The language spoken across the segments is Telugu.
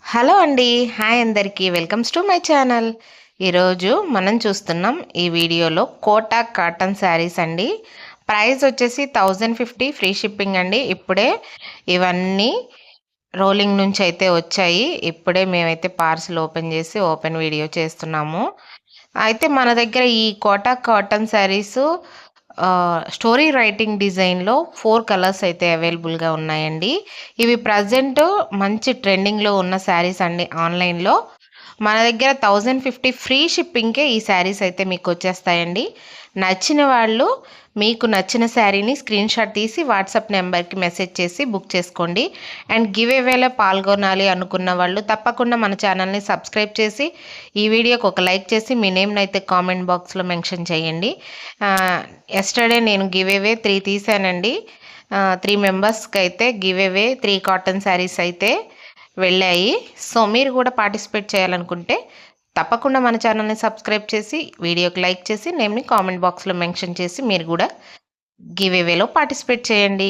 హలో అండి. హాయ్ అందరికీ. Welcomes to my channel. ఈరోజు మనం చూస్తున్నాం ఈ వీడియోలో కోటా కాటన్ శారీస్ అండి. ప్రైస్ వచ్చేసి 1050 ఫ్రీ షిప్పింగ్ అండి. ఇప్పుడే ఇవన్నీ రోలింగ్ నుంచి అయితే వచ్చాయి. ఇప్పుడే మేమైతే పార్సిల్ ఓపెన్ చేసి వీడియో చేస్తున్నాము. అయితే మన దగ్గర ఈ Kota cotton saris story writing డిజైన్‌లో 4 కలర్స్ అయితే అవైలబుల్‌గా ఉన్నాయండి. ఇవి ప్రెజెంట్ మంచి ట్రెండింగ్‌లో ఉన్న శారీస్ అండి ఆన్‌లైన్‌లో. మన దగ్గర 1050 ఫ్రీ షిప్పింగ్‌కే ఈ శారీస్ అయితే మీకొచ్చేస్తాయండి. నచ్చిన వాళ్ళు మీకు నచ్చిన శారీని స్క్రీన్‌షాట్ తీసి వాట్సాప్ నెంబర్‌కి మెసేజ్ చేసి బుక్ చేసుకోండి. అండ్ గివ్ అవేలో పాల్గొనాలి అనుకున్న వాళ్ళు తప్పకుండా మన ఛానల్‌ని సబ్స్క్రైబ్ చేసి, ఈ వీడియోకి ఒక లైక్ చేసి మీ నేమ్‌నైతే కామెంట్ బాక్స్‌లో మెన్షన్ చేయండి. యెస్టర్‌డే నేను గివ్ అవే 3 తీశానండి. 3 మెంబర్స్‌కైతే గివ్ అవే 3 కాటన్ శారీస్ అయితే వెళ్ళాయి. సో, మీరు కూడా పార్టిసిపేట్ చేయాలనుకుంటే తప్పకుండా మన ఛానల్‌ని సబ్స్క్రైబ్ చేసి, వీడియోకి లైక్ చేసి, నేమ్‌ని కామెంట్ బాక్స్‌లో మెన్షన్ చేసి మీరు కూడా గివ్ అవేలో పార్టిసిపేట్ చేయండి.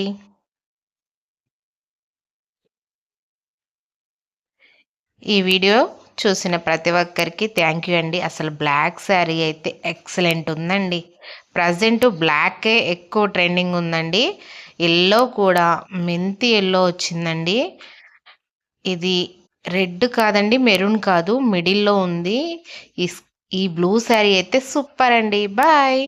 ఈ వీడియో చూసిన ప్రతి ఒక్కరికి థ్యాంక్ యూ అండి. అసలు బ్లాక్ శారీ అయితే ఎక్సలెంట్ ఉందండి. ప్రెజెంట్ బ్లాకే ఎక్కువ ట్రెండింగ్ ఉందండి. యెల్లో కూడా మెంతి యెల్లో వచ్చిందండి. ఇది రెడ్ కాదండి, మెరూన్ కాదు, మిడిల్‌లో ఉంది. ఈ స్ ఈ బ్లూ శారీ అయితే సూపర్ అండి. బాయ్.